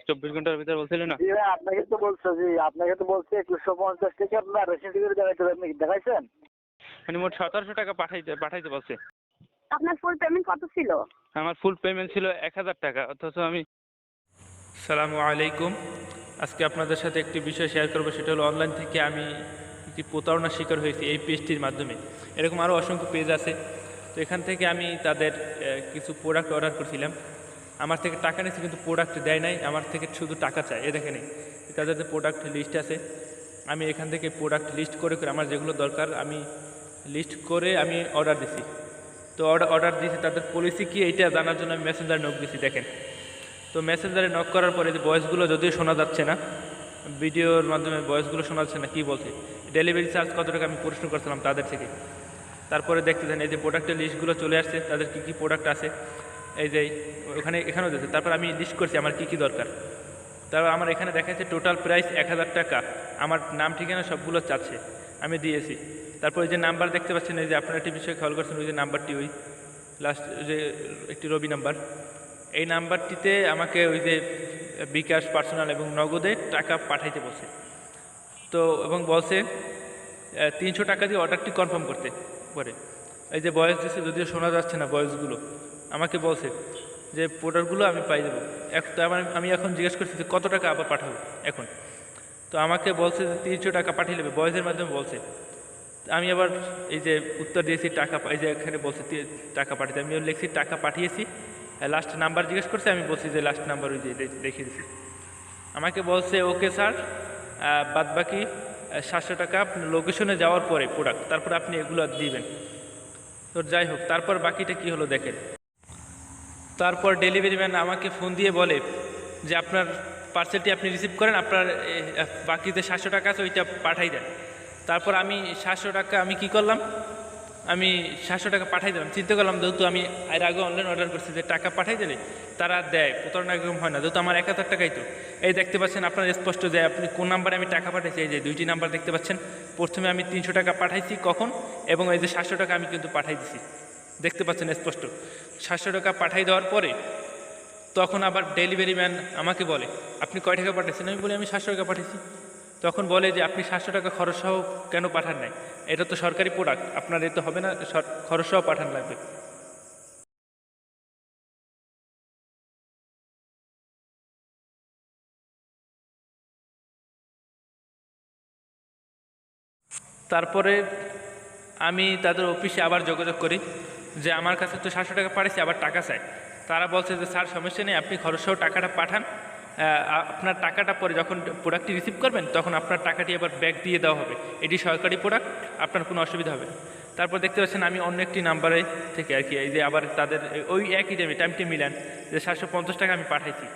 24 ঘন্টার ভিতরে বলছিলেন না? জি ভাই, আপনাকে তো বলছে 2150 টাকা আপনার রেশন টিকিট দেখাইতে হবে, আপনি কি দেখাইছেন? মানে মোট 1700 টাকা পাঠাইতে বলছে। আপনার ফুল পেমেন্ট কত ছিল? আমার ফুল পেমেন্ট ছিল 1000 টাকা, অথচ আমি। আসসালামু আলাইকুম। আজকে আপনাদের সাথে একটি বিষয় শেয়ার করবো, সেটা হলো অনলাইন থেকে আমি একটি প্রতারণার শিকার হয়েছি এই পেজটির মাধ্যমে। এরকম আরও অসংখ্য পেজ আছে। তো এখান থেকে আমি তাদের কিছু প্রোডাক্ট অর্ডার করছিলাম। আমার থেকে টাকা নিয়েছে কিন্তু প্রোডাক্ট দেয় নাই, আমার থেকে শুধু টাকা চায়। দেখেন তাদের যে প্রোডাক্ট লিস্ট আছে, আমি এখান থেকে প্রোডাক্ট লিস্ট করে আমার যেগুলো দরকার আমি লিস্ট করে আমি অর্ডার দিছি। তো অর্ডার দিয়েছি, তাদের পলিসি কি এইটা জানার জন্য আমি মেসেঞ্জারে নক দিছি। দেখেন, তো মেসেঞ্জারে নক করার পরে যে ভয়েসগুলো যদিও শোনা যাচ্ছে না, ভিডিওর মাধ্যমে ভয়েসগুলো শোনা যাচ্ছে না, কী বলছে, ডেলিভারি চার্জ কত টাকা আমি প্রশ্ন করছিলাম তাদের থেকে। তারপরে দেখতে দেন এই যে প্রোডাক্টের লিস্টগুলো চলে আসছে, তাদের কী কী প্রোডাক্ট আছে, এই যে এখানেও দিয়েছে। তারপর আমি লিস্ট করছি আমার কী কী দরকার। তারপর আমার এখানে দেখাচ্ছে টোটাল প্রাইস 1000 টাকা, আমার নাম ঠিকানা সবগুলো চাচ্ছে, আমি দিয়েছি। তারপর এই যে নাম্বার দেখতে পাচ্ছেন, এই যে আপনারা একটি বিষয় খেয়াল করছেন, ওই যে নাম্বারটি, ওই লাস্ট যে একটি রবি নাম্বার, এই নাম্বারটিতে আমাকে ওই যে বিকাশ, পার্সোনাল এবং নগদে টাকা পাঠাইতে বলছে। তো এবং বলছে 300 টাকা দিয়ে অর্ডারটি কনফার্ম করতে পারে। এই যে ভয়েস দিচ্ছে, যদিও শোনা যাচ্ছে না ভয়েসগুলো, আমাকে বলছে যে প্রোডাক্টগুলো আমি পাই দেবো। আমি এখন জিজ্ঞেস করছি যে কত টাকা আবার পাঠাবো এখন। তো আমাকে বলছে যে 300 টাকা পাঠিয়ে নেবে, ভয়েসের মাধ্যমে বলছে। আমি আবার এই যে উত্তর দিয়েছি টাকা, এই যে এখানে বলছে টাকা পাঠিয়ে, আমি লিখছি টাকা পাঠিয়েছি, লাস্ট নাম্বার জিজ্ঞেস করছে, আমি বলছি যে লাস্ট নাম্বার ওই যে দেখিয়ে দিচ্ছি। আমাকে বলছে ওকে স্যার, বাদ বাকি 700 টাকা আপনি লোকেশনে যাওয়ার পরে প্রোডাক্ট, তারপর আপনি এগুলো দিবেন। তো যাই হোক, তারপর বাকিটা কি হলো দেখেন। তারপর ডেলিভারি ম্যান আমাকে ফোন দিয়ে বলে যে আপনার পার্সেলটি আপনি রিসিভ করেন, আপনার বাকিতে 700 টাকা আছে, ওইটা পাঠাই দেন। তারপর আমি 700 টাকা আমি কি করলাম, আমি 700 টাকা পাঠাই দিলাম। চিন্তা করলাম যেহেতু আমি এর আগে অনলাইন অর্ডার করছি, যে টাকা পাঠাই দিলে তারা দেয়, প্রতারণা এরকম হয় না, যেহেতু আমার 1000 টাকাই তো। এই দেখতে পাচ্ছেন আপনার স্পষ্ট যে আপনি কোন নাম্বারে আমি টাকা পাঠাইছি, এই যে দুইটি নাম্বার দেখতে পাচ্ছেন। প্রথমে আমি 300 টাকা পাঠাইছি কখন, এবং এই যে 700 টাকা আমি কিন্তু পাঠাই দিছি, দেখতে পাচ্ছেন স্পষ্ট। 700 টাকা পাঠাই দেওয়ার পরে তখন আবার ডেলিভারি ম্যান আমাকে বলে আপনি কয় টাকা পাঠাইছেন, আমি বলি আমি 700 টাকা পাঠিয়েছি। তখন বলে যে আপনি 700 টাকা খরচ সহ কেন পাঠান নাই, এটা তো সরকারি প্রোডাক্ট, আপনার এ তো হবে না, খরচ সহ পাঠান লাগবে। তারপরে আমি তাদের অফিসে আবার যোগাযোগ করি যে আমার কাছে তো 700 টাকা পাঠিয়েছি, আবার টাকা চাই। তারা বলছে যে স্যার সমস্যা নেই, আপনি খরচ সহ টাকাটা পাঠান, আপনার টাকাটা পরে যখন প্রোডাক্টটি রিসিভ করবেন তখন আপনার টাকাটি আবার ব্যাক দিয়ে দেওয়া হবে, এটি সরকারি প্রোডাক্ট, আপনার কোনো অসুবিধা হবে না। তারপর দেখতে পাচ্ছেন আমি অন্য একটি নাম্বারে থেকে আর কি, এই যে আবার তাদের ওই একই টাইমটি মিলান যে 750 টাকা আমি পাঠাইছি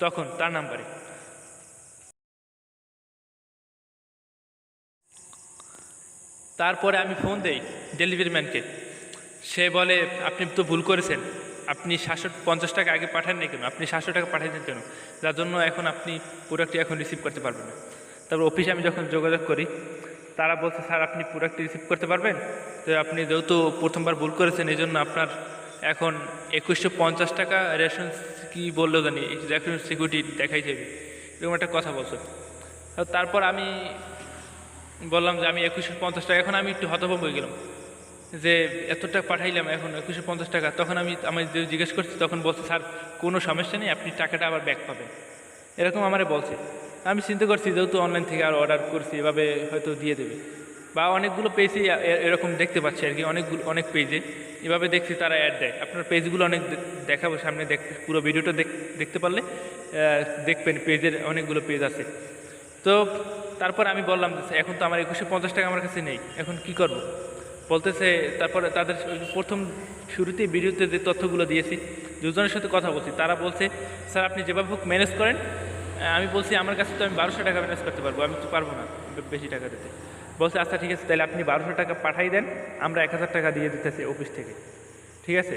তখন তার নাম্বারে। তারপরে আমি ফোন দেই ডেলিভারি ম্যানকে, সে বলে আপনি তো ভুল করেছেন, আপনি 750 টাকা আগে পাঠান নাই কেন, আপনি 700 টাকা পাঠিয়েছেন কেন, যার জন্য এখন আপনি প্রোডাক্টটি এখন রিসিভ করতে পারবেন না। তারপর অফিসে আমি যখন যোগাযোগ করি, তারা বলছে স্যার আপনি প্রোডাক্টটি রিসিভ করতে পারবেন, তো আপনি যেহেতু প্রথমবার ভুল করেছেন এই জন্য আপনার এখন 2150 টাকা রেশন কি বললো জানি, রেশন সিকিউরিটি দেখাই যাবে, এরকম একটা কথা বলছে। তারপর আমি বললাম যে আমি 2150 টাকা, এখন আমি একটু হতভম্ব হয়ে গেলাম যে এত টাকা পাঠাইলাম, এখন 2150 টাকা। তখন আমি জিজ্ঞেস করছি, তখন বলছে স্যার কোনো সমস্যা নেই, আপনি টাকাটা আবার ব্যাক পাবেন, এরকম আমারে বলছে। আমি চিন্তা করছি যেহেতু অনলাইন থেকে আর অর্ডার করছি, এভাবে হয়তো দিয়ে দেবে, বা অনেকগুলো পেজে এরকম দেখতে পাচ্ছি আর কি, অনেক পেজে এভাবে দেখছি তারা অ্যাড দেয়। আপনার পেজগুলো অনেক দেখাবো সামনে, পুরো ভিডিওটা দেখতে পারলে দেখবেন পেজের অনেকগুলো পেজ আছে। তো তারপর আমি বললাম এখন তো আমার 2150 টাকা আমার কাছে নেই, এখন কি করব বলতেছে। তারপরে তাদের প্রথম শুরুতেই ভিডিওতে যে তথ্যগুলো দিয়েছি, দুজনের সাথে কথা বলছি, তারা বলছে স্যার আপনি যেভাবে হোক ম্যানেজ করেন। আমি বলছি আমার কাছে তো আমি 1200 টাকা ম্যানেজ করতে পারবো, আমি তো পারবো না বেশি টাকা দিতে। বলছে আচ্ছা ঠিক আছে, তাহলে আপনি 1200 টাকা পাঠাই দেন, আমরা 1000 টাকা দিয়ে দিতেছি অফিস থেকে, ঠিক আছে।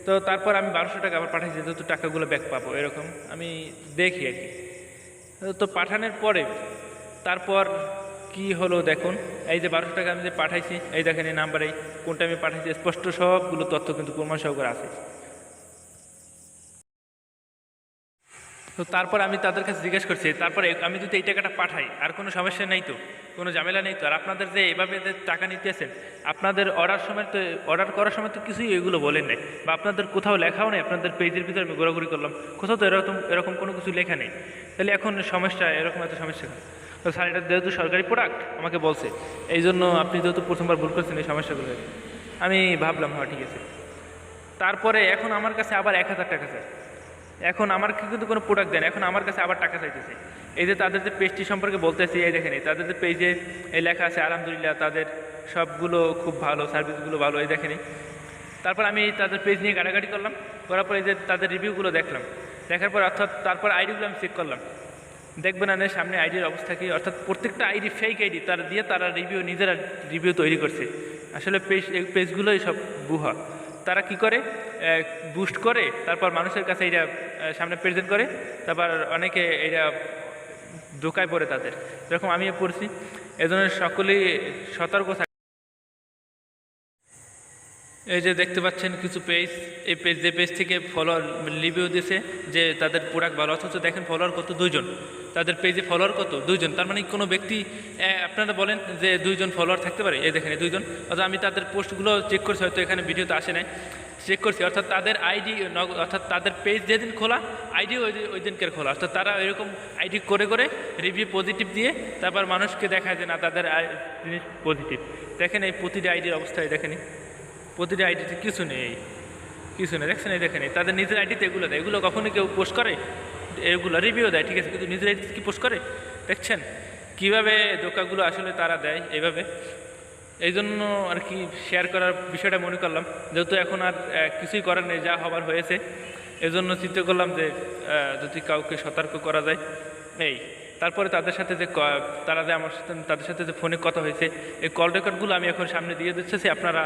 তো তারপর আমি 1200 টাকা আবার পাঠাইছি, যেহেতু টাকাগুলো ব্যাক পাবো এরকম আমি দেখি আর কি। তো পাঠানোর পরে তারপর কি হলো দেখুন, এই যে 1200 টাকা আমি যে পাঠাইছি, এই দেখেন এই নাম্বারে কোনটা আমি পাঠাইছি, স্পষ্ট সবগুলো তথ্য কিন্তু প্রমাণ সহকারে আছে। তো তারপর আমি তাদের কাছে জিজ্ঞেস করছি, তারপরে আমি যদি এই টাকাটা পাঠাই আর কোনো সমস্যা নেই তো, কোনো ঝামেলা নেই তো? আর আপনাদের যে এভাবে যে টাকা নিতেছেন, আপনাদের অর্ডার করার সময় তো কিছুই এগুলো বলেন নাই, বা আপনাদের কোথাও লেখাও নেই। আপনাদের পেজের ভিতরে আমি ঘোরাঘুরি করলাম, কোথাও তো এরকম কোনো কিছু লেখা নেই। তাহলে এখন সমস্যা, এরকম এত সমস্যা কেন? তো স্যার, এটা যেহেতু সরকারি প্রোডাক্ট আমাকে বলছে, এই জন্য আপনি যেহেতু প্রথমবার ভুল করছেন এই সমস্যাগুলো। আমি ভাবলাম হ্যাঁ ঠিক আছে। তারপরে এখন আমার কাছে আবার 1000 টাকা স্যার। এখন আমার কিন্তু কোনো প্রোডাক্ট দেন, এখন আমার কাছে আবার টাকা চাইতেছে। এই যে তাদের যে পেজটি সম্পর্কে বলতেছি, এই দেখেন তাদের যে পেজে এই লেখা আছে আলহামদুলিল্লাহ, তাদের সবগুলো খুব ভালো, সার্ভিসগুলো ভালো, এই দেখেনি। তারপর আমি তাদের পেজ নিয়ে ঘাটাঘাটি করলাম, করার পরে যে তাদের রিভিউগুলো দেখলাম, দেখার পর অর্থাৎ তারপর আইডিগুলো আমি চেক করলাম, দেখবেন না সামনে আইডির অবস্থা কী। অর্থাৎ প্রত্যেকটা আইডি ফেক আইডি, তারা নিজেরা রিভিউ তৈরি করছে। আসলে এই পেজগুলোই সব বুহা। তারা কি করে, বুস্ট করে, তারপর মানুষের কাছে এটা সামনে প্রেজেন্ট করে, তারপর অনেকে এটা ধোকায় পড়ে তাদের, যেরকম আমিও পড়ছি। এজন্য সকলেই সতর্ক থাকে। এই যে দেখতে পাচ্ছেন কিছু পেজ, এই পেজ থেকে ফলোয়ার রিভিউ দিয়েছে যে তাদের প্রোডাক্ট ভালো, অথচ দেখেন ফলোয়ার কত, 2 জন। তাদের পেজে ফলোয়ার কত, 2 জন। তার মানে কোনো ব্যক্তি, আপনারা বলেন যে 2 জন ফলোয়ার থাকতে পারে? এই দেখেন 2 জন। অর্থাৎ আমি তাদের পোস্টগুলো চেক করছি, হয়তো এখানে ভিডিওতে আসে নাই, চেক করছি। অর্থাৎ তাদের আইডি, অর্থাৎ তাদের পেজ যেদিন খোলা, আইডি ওই দিনকের খোলা। অর্থাৎ তারা এরকম আইডি করে রিভিউ পজিটিভ দিয়ে তারপর মানুষকে দেখায় যে না তাদের জিনিস পজিটিভ। দেখেন এই প্রতিটি আইডির অবস্থায়, দেখেন প্রতিটি আইডিতে কিছু নেই, দেখছেন? এই দেখেন তাদের নিজের আইডিতে এগুলো দেয়। এগুলো কখনো কেউ পোস্ট করে? এগুলো রিভিউ দেয়, ঠিক আছে, কিন্তু নিজের আইডিতে কি পোস্ট করে? দেখছেন কীভাবে ধোকাগুলো আসলে তারা দেয় এইভাবে। এই জন্য আর কি শেয়ার করার বিষয়টা মনে করলাম, যেহেতু এখন আর কিছুই করার নেই, যা হবার হয়েছে। এজন্য চিন্তা করলাম যে যদি কাউকে সতর্ক করা যায়। তারপরে তাদের সাথে যে তাদের সাথে যে ফোনে কথা হয়েছে, এই কল রেকর্ডগুলো আমি এখন সামনে দিয়ে দিচ্ছি। আপনারা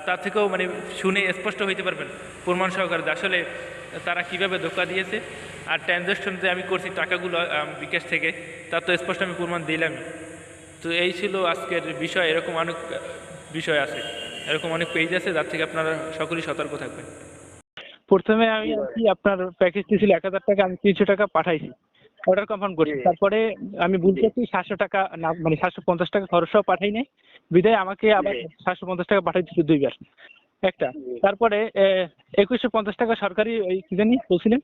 তার থেকেও মানে শুনে স্পষ্ট হইতে পারবেন প্রমাণ সহকারে যে আসলে তারা কীভাবে ধোকা দিয়েছে। আর ট্রানজ্যাকশন যে আমি করছি টাকাগুলো বিকাশ থেকে, তার তো স্পষ্ট আমি প্রমাণ দিলামই। তো এই ছিল আজকের বিষয়। এরকম অনেক বিষয় আছে, এরকম অনেক পেজ আছে, যার থেকে আপনারা সকলেই সতর্ক থাকবেন। প্রথমে আমি আর কি আপনার প্যাকেজটি ছিল 1000 টাকা, আমি 300 টাকা পাঠাইছি, অর্ডার কনফার্ম করছি। তারপরে আমি ভুল করছি 700 টাকা না, মানে 750 টাকা খরচ সহ পাঠাই নাই, বিদায় আমাকে আবার 750 টাকা পাঠাই দিচ্ছি 2 বার একটা। তারপরে 2150 টাকা সরকারি ওই কি জানি বলছিলেন,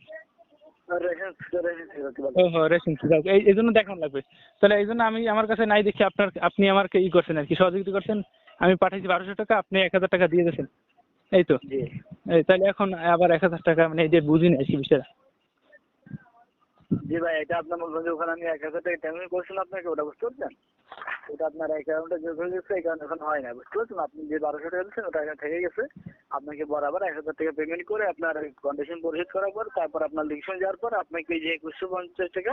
রেশন। এই জন্য দেখানো লাগবে। তাহলে এই জন্য আমি আমার কাছে নাই দেখি আপনি আমাকে করছেন আর কি, সহযোগিতা করছেন। আমি পাঠাইছি 1200 টাকা, আপনি 1000 টাকা দিয়ে দিয়েছেন, এই তো। তাহলে এখন আবার 1000 টাকা, মানে এই যে বুঝিনি আর কি বিষয়টা। জি ভাই, এটা আপনার বলবেন যে ওখানে আমি 1000 টাকা পেমেন্ট করেছিলাম আপনাকে, ওটা বুঝতে পারছেন? ওটা আপনার অ্যাকাউন্টে যোগ হয়ে গেছে, এই কারণে এখন হয় না, বুঝতে পারছেন? আপনি যে 1200 টাকা দিচ্ছেন ওটা এখানে থেকে গেছে। আপনাকে বরাবর 1000 টাকা পেমেন্ট করে আপনার কন্ডিশন পরিশোধ করার পর, তারপর আপনার লিখশন যাওয়ার পর আপনাকে যে 2150 টাকা,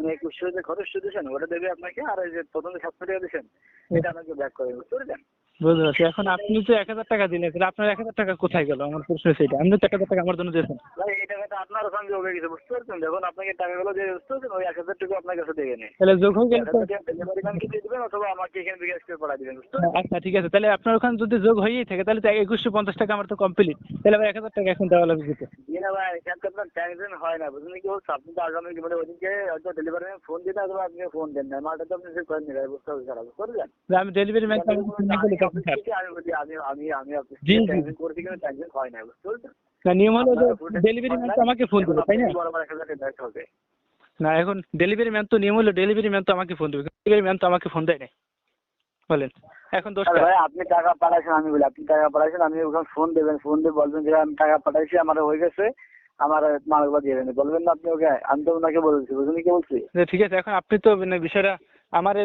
2100 যে খরচ দিয়েছেন ওটা দেবে আপনাকে। আর এই যে প্রথমে 700 টাকা দিয়েছেন এটা আপনাকে ব্যাক করে, বুঝতে পারছেন? বুঝতে পারছি। এখন আপনি তো 1000 টাকা দিলেন, আপনার 1000 টাকা কোথায় গেল? আমার প্রশ্ন সেটা। আপনি তো 1000 টাকা আমার জন্য দিয়েছেন। ভাই এই টাকাটা আপনার সঙ্গে যোগ হয়ে গেছে, বুঝতে পারছেন? যখন আপনাকে টাকাগুলো দিয়ে, বুঝতে পারছেন, ওই 1000 টাকা আপনার কাছে দেবে নেই। তাহলে যোগ হয়ে গেলে তো ডেলিভারি ম্যানকে দিয়ে দিবেন অথবা আমাকে এখানে বিকাশ করে পাঠিয়ে দিবেন, বুঝতে পারছেন? আচ্ছা ঠিক আছে। তাহলে আপনার ওখানে যদি যোগ হয়েই থাকে তাহলে তো 2150 টাকা আমার তো কমপ্লিট। তাহলে আবার 1000 টাকা এখন দেওয়া লাগবে তো। না ভাই, এখানে তো আপনার ট্যাক্সেন হয় না, বুঝলেন কি বলছে? আপনি তো আগামী মানে ওইদিকে হয়তো ডেলিভারি ম্যান ফোন দিতে, অথবা আপনি ফোন দেন না, মালটা তো আপনি রিসিভ করেন না, বুঝতে হবে স্যার, বুঝতে পারছেন? আমি ডেলিভারি ম্যান আমি বলছি আমি ট্যাক্সিং করছি কিন্তু ট্যাক্সিং হয় না, বুঝতে পারছেন? না, নিয়ম হলো যে ডেলিভারি ম্যান তো আমাকে ফোন দেবে, তাই না? বরাবর 1000 টাকা ব্যাক হবে না, এখন ডেলিভারি ম্যান তো নিয়ম হলো ডেলিভারি ম্যান তো আমাকে ফোন দেবে, ডেলিভারি ম্যান তো আমাকে ফোন দেয় না, বলেন এখন দোষটা। ভাই আপনি টাকা পাঠাইছেন, আমি বলি আপনি টাকা পাঠাইছেন, আমি ওখানে ফোন দেবেন, ফোন দিয়ে বলবেন যে আমি টাকা পাঠাইছি, আমার হয়ে গেছে, আমার মালগুলো দিয়ে দেবেন, বলবেন না আপনি ওকে? আমি তো ওনাকে বলছি, বুঝলেন কি বলছি? ঠিক আছে, এখন আপনি তো মানে বিষয়টা আমার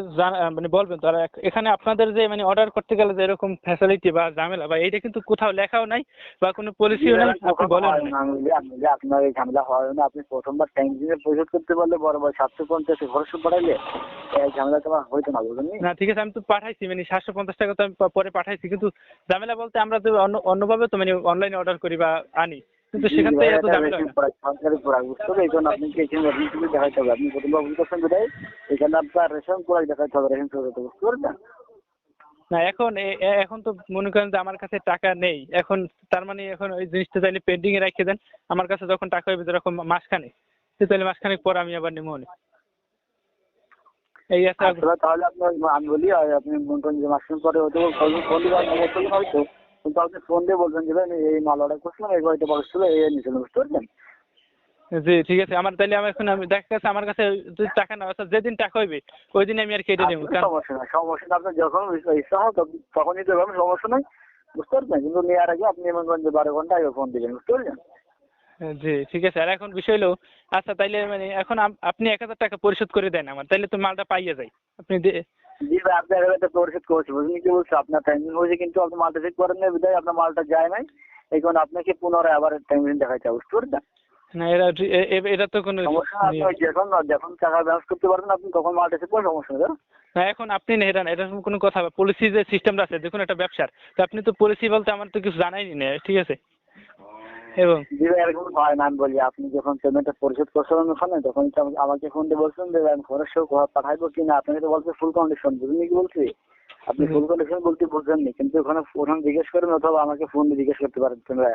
মানে বলবেন তো। আর এখানে আপনাদের যে মানে অর্ডার করতে গেলে যে এরকম ফ্যাসিলিটি বা ঝামেলা বা এইটা কিন্তু কোথাও লেখাও নাই বা কোনো পলিসিও নাই, আপনি বলেন না। আপনার এই ঝামেলা হয় না। আপনি প্রথমবার ট্যাক্সিংয়ে পরিশোধ করতে পারলে বরাবর 750 খরচ পাঠাইলে এই ঝামেলা তো আমার হইতো না, বুঝলেন? না ঠিক আছে, আমি তো পাঠাইছি, মানে 750 টাকা তো আমি পরে পাঠাইছি, কিন্তু ঝামেলা বলতে আমরা তো অন্যভাবে তো মানে অনলাইনে অর্ডার করি বা আনি, কিন্তু সেখান থেকে এত ঝামেলা হয় না। সরকারি প্রোডাক্ট, বুঝতে হবে? এই জন্য আপনাকে এখানে রেশন দেখাইতে হবে। আপনি প্রথমবার ভুল করছেন কোথায়? এখানে আপনার রেশন প্রোডাক্ট দেখাইতে হবে, রেশন প্রোডাক্ট, বুঝতে পারছেন? না, এখন তো মনে করেন যে আমার কাছে টাকা নেই এখন, তার মানে এখন ওই জিনিসটা চাইলে পেন্ডিং এ রেখে দেন, আমার কাছে যখন টাকা হবে যেরকম মাসখানে, তো তাহলে মাসখানেক পর আমি আবার নেবো নি। এই আছে। আসলে তাহলে আপনি আমি বলি আপনি মনে করেন যে মাসখানেক পরে হয়তো ফোন দিয়ে বলছেন হয়তো, কিন্তু আপনি ফোন দিয়ে বলবেন যে ভাই আমি এই মাল অর্ডার করছিলাম, এই গাড়িটা বড় ছিল, এই নিয়েছিলাম, বুঝতে পারছেন? জি ঠিক আছে। আমার তাহলে আমার এখন আমি দেখা গেছে আমার কাছে যদি টাকা না আছে, যেদিন টাকা হইবে ওই দিন আমি আর কেটে নেবো। সমস্যা নাই, সমস্যা নাই, আপনার যখন ইচ্ছা হয় তখন নিতে পারবেন, সমস্যা নাই, বুঝতে পারছেন? কিন্তু নেওয়ার আগে আপনি মনে করেন যে 12 ঘন্টা আগে ফোন দিবেন, বুঝতে পারছেন? জি ঠিক আছে। আর এখন বিষয় হলো, আচ্ছা তাইলে মানে এখন আপনি 1000 টাকা পরিশোধ করে দেন আমার, তাইলে তো মালটা পাইয়ে যায় আপনি জি ভাই, আপনি একটা পরিশোধ করছি, বুঝলেন কি বলছে, আপনার টাইমিং হয়েছে কিন্তু আপনি মালটা চেক করেন না বিধায় আপনার মালটা যায় নাই, এই কারণে আপনাকে পুনরায় আবার টাইমিং দেখাইতে হবে, বুঝতে পারছেন? না এটা তো কোনো সমস্যা না, আপনি যখন টাকা ব্যালেন্স করতে পারবেন আপনি তখন মালটা চেক করেন, সমস্যা নেই। না এখন আপনি নেহেরান, এটা কোনো কথা, পলিসি যে সিস্টেমটা আছে দেখুন, একটা ব্যবসার তো আপনি তো পলিসি বলতে আমার তো কিছু জানাইনি না, ঠিক আছে? এবং জি ভাই, এরকম হয় না, আমি বলি আপনি যখন পেমেন্টটা পরিশোধ করছিলেন ওখানে তখন তো আমাকে ফোন দিয়ে বলছেন যে আমি ঘরের সহ পাঠাইবো কিনা, আপনাকে তো বলছে ফুল কন্ডিশন, বুঝলেন কি বলছি? আপনি ফুল কন্ডিশন বলতে বুঝছেননি, কিন্তু ওখানে জিজ্ঞেস করেন অথবা আমাকে ফোন দিয়ে জিজ্ঞেস করতে পারেন তোমরা।